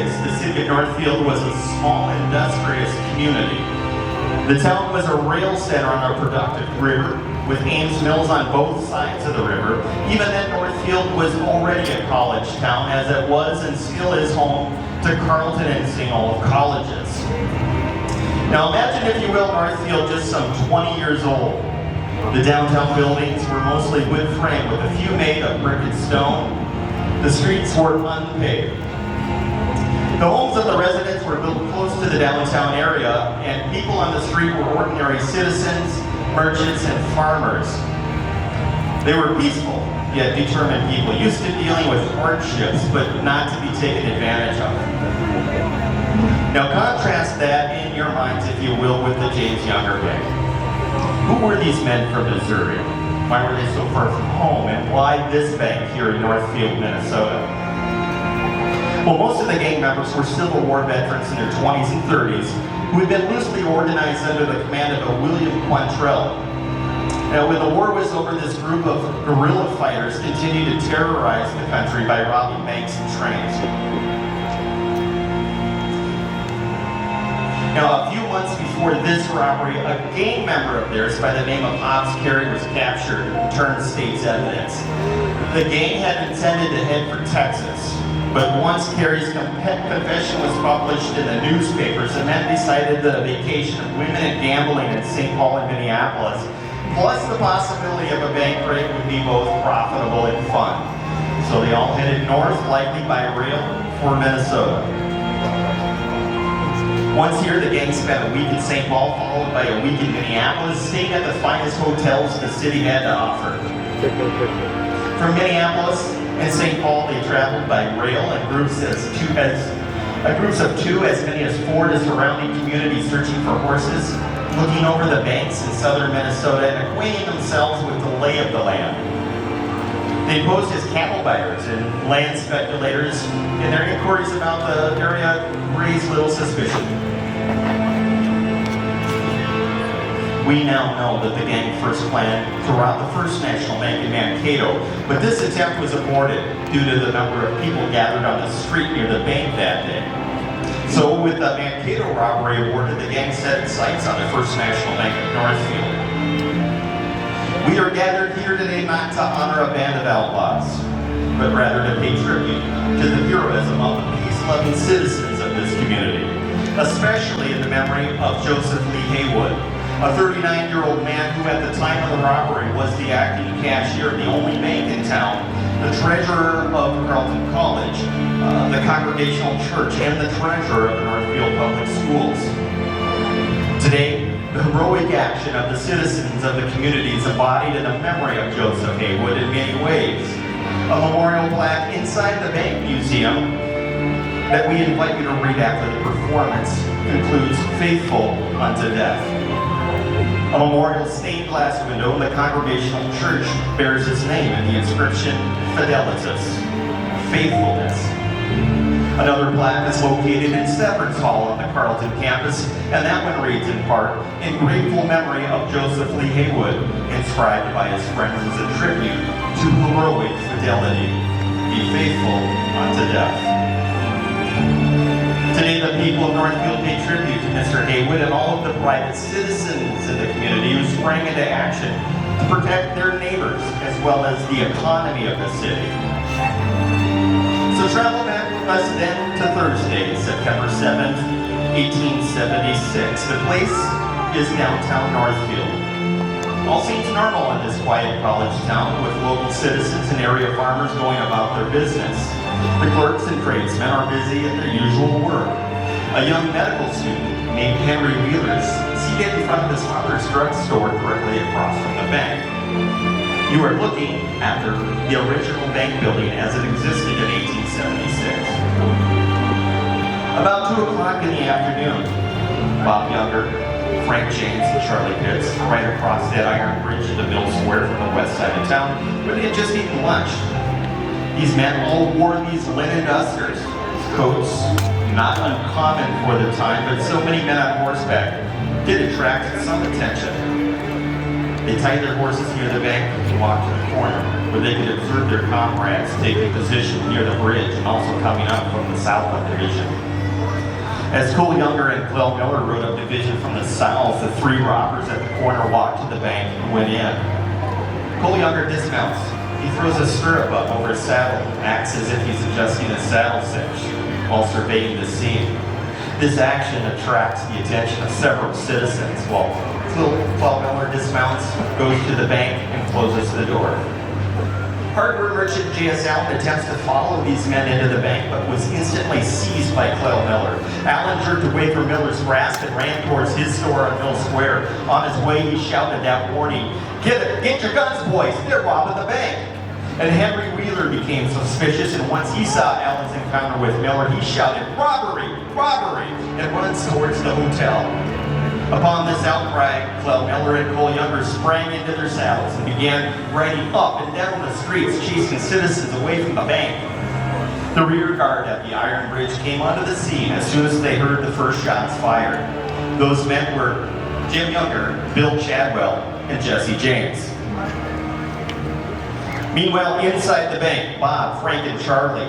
the city of Northfield was a small industrious community. The town was a rail center on a productive river, with Ames Mills on both sides of the river. Even then, Northfield was already a college town, as it was and still is home to Carleton and St. Olaf colleges. Now imagine, if you will, Northfield just some 20 years old. The downtown buildings were mostly wood frame, with a few made of brick and stone. The streets were unpaved. The homes of the residents were built close to the downtown area, and people on the street were ordinary citizens, merchants, and farmers. They were peaceful, yet determined people, used to dealing with hardships, but not to be taken advantage of. Now contrast that in your minds, if you will, with the James Younger gang. Who were these men from Missouri? Why were they so far from home? And why this bank here in Northfield, Minnesota? Well, most of the gang members were Civil War veterans in their 20s and 30s who had been loosely organized under the command of a William Quantrell. Now, when the war was over, this group of guerrilla fighters continued to terrorize the country by robbing banks and trains. Now, a few months before this robbery, a gang member of theirs by the name of Hobbs Carey was captured and turned state's evidence. The gang had intended to head for Texas, but once Carey's confession was published in the newspapers, the men decided that a vacation of women and gambling in St. Paul and Minneapolis, plus the possibility of a bank raid, would be both profitable and fun. So they all headed north, likely by rail, for Minnesota. Once here, the gang spent a week in St. Paul, followed by a week in Minneapolis, staying at the finest hotels the city had to offer. From Minneapolis and St. Paul, they traveled by rail in groups of two, as many as 4, to surrounding communities, searching for horses, looking over the banks in southern Minnesota, and acquainting themselves with the lay of the land. They posed as cattle buyers and land speculators, and their inquiries about the area raised little suspicion. We now know that the gang first planned to rob the First National Bank in Mankato, but this attempt was aborted due to the number of people gathered on the street near the bank that day. So with the Mankato robbery aborted, the gang set its sights on the First National Bank of Northfield. We are gathered here today not to honor a band of outlaws, but rather to pay tribute to the heroism of the peace-loving citizens of this community, especially in the memory of Joseph Lee Haywood, a 39-year-old man who at the time of the robbery was the acting cashier of the only bank in town, the treasurer of Carleton College, the Congregational Church, and the treasurer of the Northfield Public Schools. Today, the heroic action of the citizens of the community is embodied in the memory of Joseph Haywood in many ways. A memorial plaque inside the Bank Museum that we invite you to read after the performance concludes, "Faithful unto death." A memorial stained glass window in the Congregational Church bears his name and the inscription, "Fidelitas," faithfulness. Another plaque is located in Severance Hall on the Carleton campus, and that one reads in part, "In grateful memory of Joseph Lee Haywood, inscribed by his friends as a tribute to heroic fidelity. Be faithful unto death." Today, the people of Northfield pay tribute to Mr. Haywood and all of the private citizens in the community who sprang into action to protect their neighbors as well as the economy of the city. So travel back with us then to Thursday, September 7th, 1876. The place is downtown Northfield. All seems normal in this quiet college town, with local citizens and area farmers going about their business. The clerks and tradesmen are busy at their usual work. A young medical student named Henry Wheeler is seated in front of his father's drugstore directly across from the bank. You are looking at the original bank building as it existed in 1876. About 2 o'clock in the afternoon, Bob Younger, Frank James, and Charlie Pitts, right across that iron bridge into Mill Square from the west side of town, where they had just eaten lunch. These men all wore these linen dusters, coats, not uncommon for the time, but so many men on horseback did attract some attention. They tied their horses near the bank and walked to the corner, where they could observe their comrades taking position near the bridge and also coming up from the Southland Division. As Cole Younger and Clell Miller rode up division from the south, the three robbers at the corner walked to the bank and went in. Cole Younger dismounts. He throws a stirrup up over his saddle and acts as if he's adjusting a saddle cinch while surveying the scene. This action attracts the attention of several citizens while Clell Miller dismounts, goes to the bank, and closes the door. Hardware merchant J.S. Allen attempts to follow these men into the bank, but was instantly seized by Clell Miller. Allen jerked away from Miller's grasp and ran towards his store on Mill Square. On his way, he shouted that warning, "Get your guns, boys! They're robbing the bank!" And Henry Wheeler became suspicious, and once he saw Allen's encounter with Miller, he shouted, "Robbery! Robbery!" and runs towards the hotel. Upon this outcry, Clell Miller and Cole Younger sprang into their saddles and began riding up and down the streets, chasing citizens away from the bank. The rear guard at the Iron Bridge came onto the scene as soon as they heard the first shots fired. Those men were Jim Younger, Bill Chadwell, and Jesse James. Meanwhile, inside the bank, Bob, Frank, and Charlie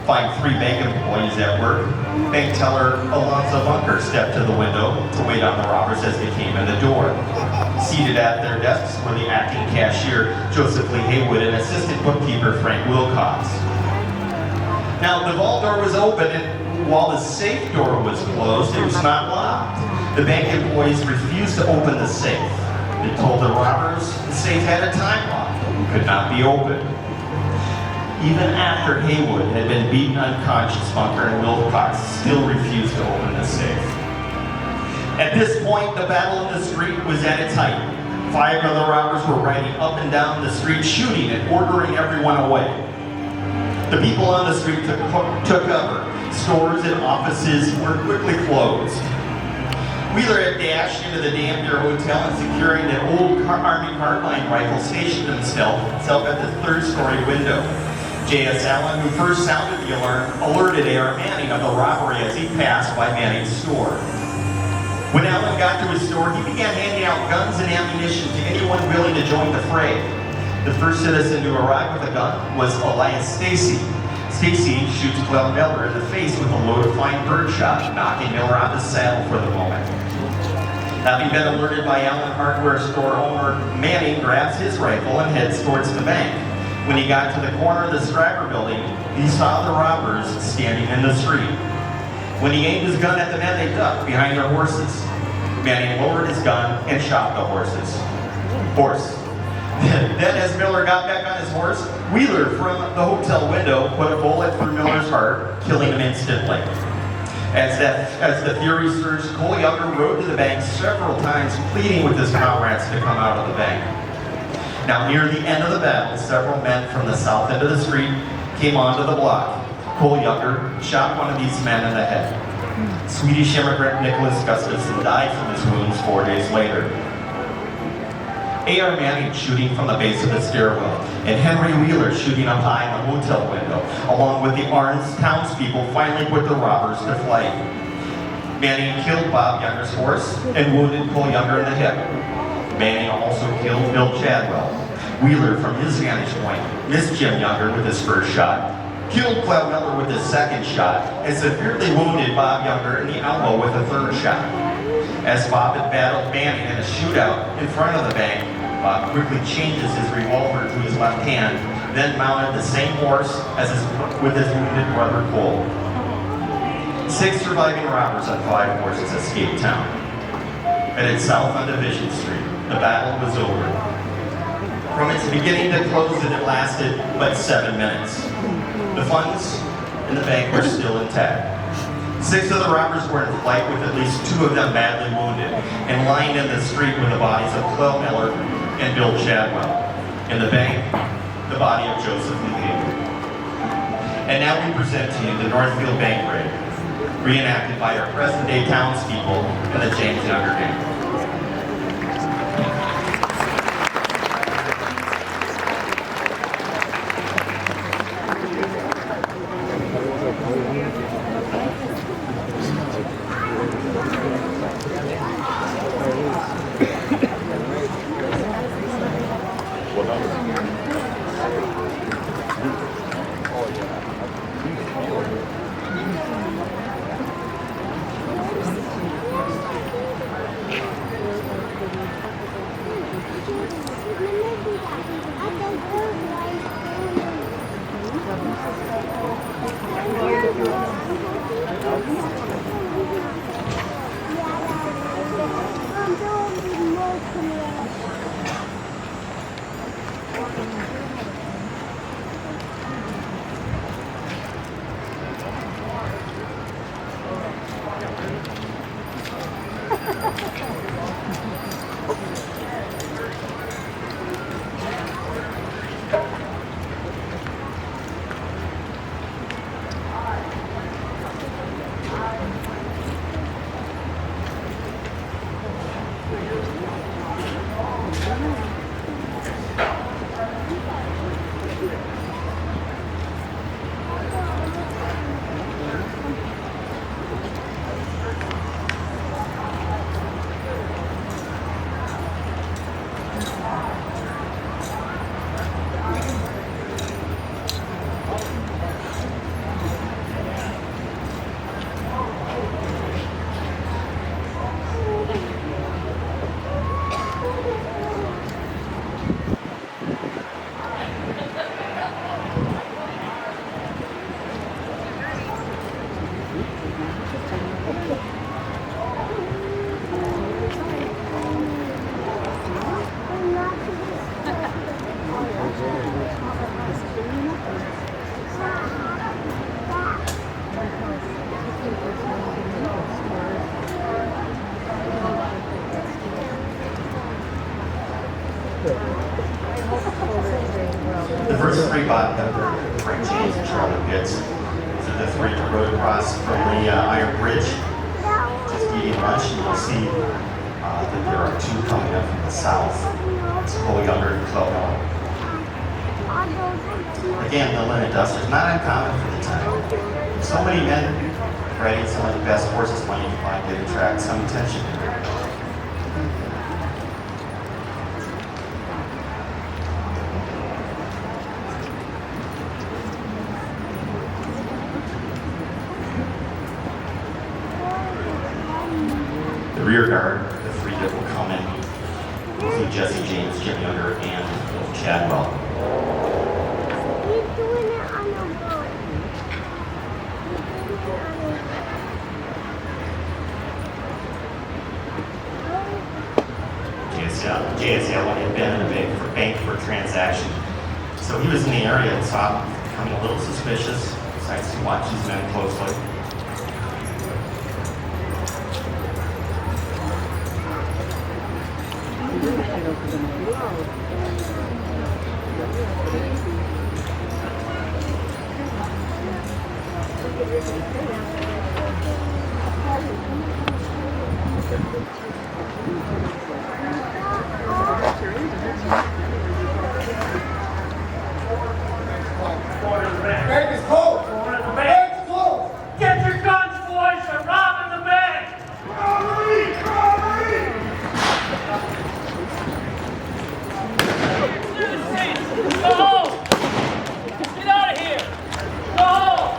find three bank employees at work. Bank teller Alonzo Bunker stepped to the window to wait on the robbers as they came in the door. Seated at their desks were the acting cashier, Joseph Lee Haywood, and assistant bookkeeper, Frank Wilcox. Now, the vault door was open, and while the safe door was closed, it was not locked. The bank employees refused to open the safe. They told the robbers the safe had a time lock and could not be opened. Even after Haywood had been beaten unconscious, Bunker and Wilcox still refused to open the safe. At this point, the battle in the street was at its height. 5 of the robbers were riding up and down the street, shooting and ordering everyone away. The people on the street took cover. Stores and offices were quickly closed. Wheeler had dashed into the Dampier Hotel and securing an old Army carbine rifle stationed himself at the third-story window. J.S. Allen, who first sounded the alarm, alerted A.R. Manning of the robbery as he passed by Manning's store. When Allen got to his store, he began handing out guns and ammunition to anyone willing to join the fray. The first citizen to arrive with a gun was Elias Stacy. Stacy shoots Clell Miller in the face with a low-to-fine birdshot, knocking Miller out of the saddle for the moment. Having been alerted by Allen hardware store owner, Manning grabs his rifle and heads towards the bank. When he got to the corner of the Scriber building, he saw the robbers standing in the street. When he aimed his gun at the men, they ducked behind their horses. Manning lowered his gun and shot the horse. Then as Miller got back on his horse, Wheeler from the hotel window put a bullet through Miller's heart, killing him instantly. As the fury surged, Cole Younger rode to the bank several times, pleading with his comrades to come out of the bank. Now, near the end of the battle, several men from the south end of the street came onto the block. Cole Younger shot one of these men in the head. Swedish immigrant Nicholas Gustafson died from his wounds 4 days later. A.R. Manning shooting from the base of the stairwell, and Henry Wheeler shooting up high in the hotel window, along with the townspeople, finally put the robbers to flight. Manning killed Bob Younger's horse and wounded Cole Younger in the hip. Manning also killed Bill Chadwell. Wheeler, from his vantage point, missed Jim Younger with his first shot, killed Clell Miller with his second shot, and severely wounded Bob Younger in the elbow with a third shot. As Bob had battled Manning in a shootout in front of the bank, Bob quickly changes his revolver to his left hand, then mounted the same horse with his wounded brother Cole. 6 surviving robbers on 5 horses escaped town. Headed south on Division Street, the battle was over. From its beginning to close, it lasted but 7 minutes. The funds in the bank were still intact. 6 of the robbers were in flight, with at least 2 of them badly wounded, and lying in the street were the bodies of Clell Miller and Bill Chadwell. In the bank, the body of Joseph Lee Haywood. And now we present to you the Northfield Bank Raid, reenacted by our present-day townspeople and the James Younger Gang. three bought the Frank James and Charlie Pitts. These are the three that rode across from the Iron Bridge, just eating lunch, and you'll see that there are two coming up from the south. It's a little younger than Clono. Again, the Linen Duster is not uncommon for the time. So many men riding some of the best horses money to find did attract some attention. The rear guard, the three that will come in, will see Jesse James, Jim Younger, and Will Chadwell. He's doing it on a boat. JSL had been in a bank for a transaction. So he was in the area and saw him becoming a little suspicious, decides to watch these men closely. Bank is closed! Bank is closed! Get your guns, boys! They're robbing the bank! Robbery! Robbery! Go home! Get out of here! Go home!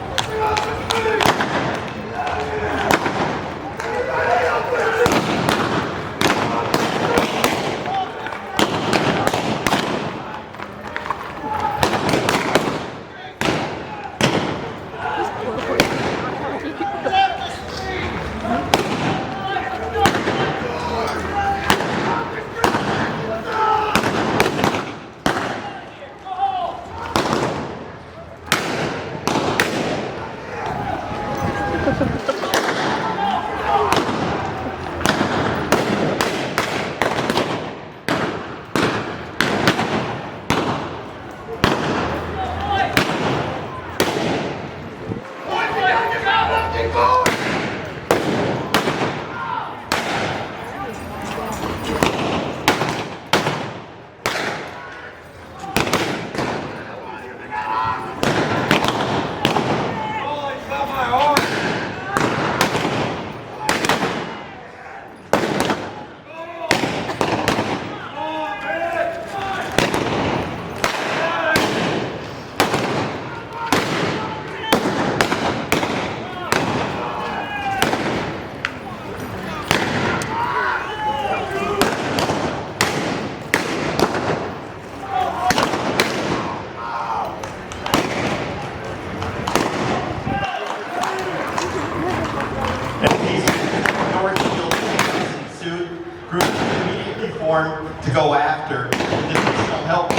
To go after additional help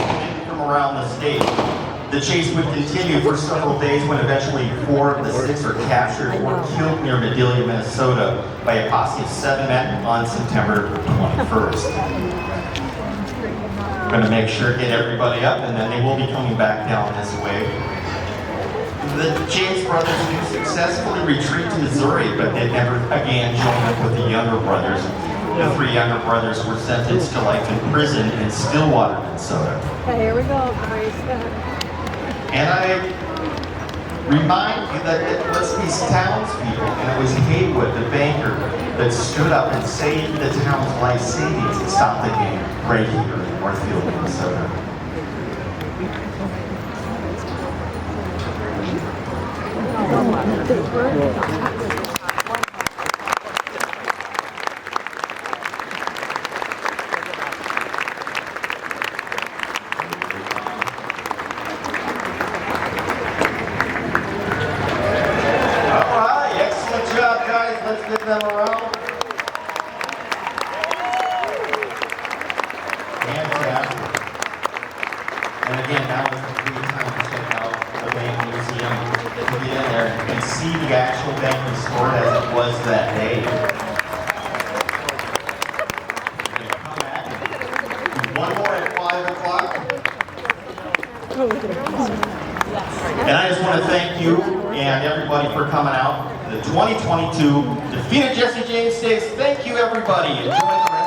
from around the state. The chase would continue for several days when eventually 4 of the 6 were captured or killed near Medelia, Minnesota by a posse of 7 men on September 21st. I'm going to make sure to get everybody up and then they will be coming back down this way. The James brothers did successfully retreat to Missouri, but they never again joined up with the younger brothers. The 3 younger brothers were sentenced to life in prison in Stillwater, Minnesota. Okay, here we go, boys. And I remind you that it was these townspeople, and it was Haywood, the banker, that stood up and saved the town's life savings and stopped the game right here in Northfield, Minnesota. Let's give them a round. Fantastic. And again, now is a great time to check out the bank museum. To get in there and see the actual bank restored as it was that day. Come back. One more at 5 o'clock. And I just want to thank you and everybody for coming out. The 2022 Defeated Jesse James Stakes. Thank you, everybody. Enjoy the rest.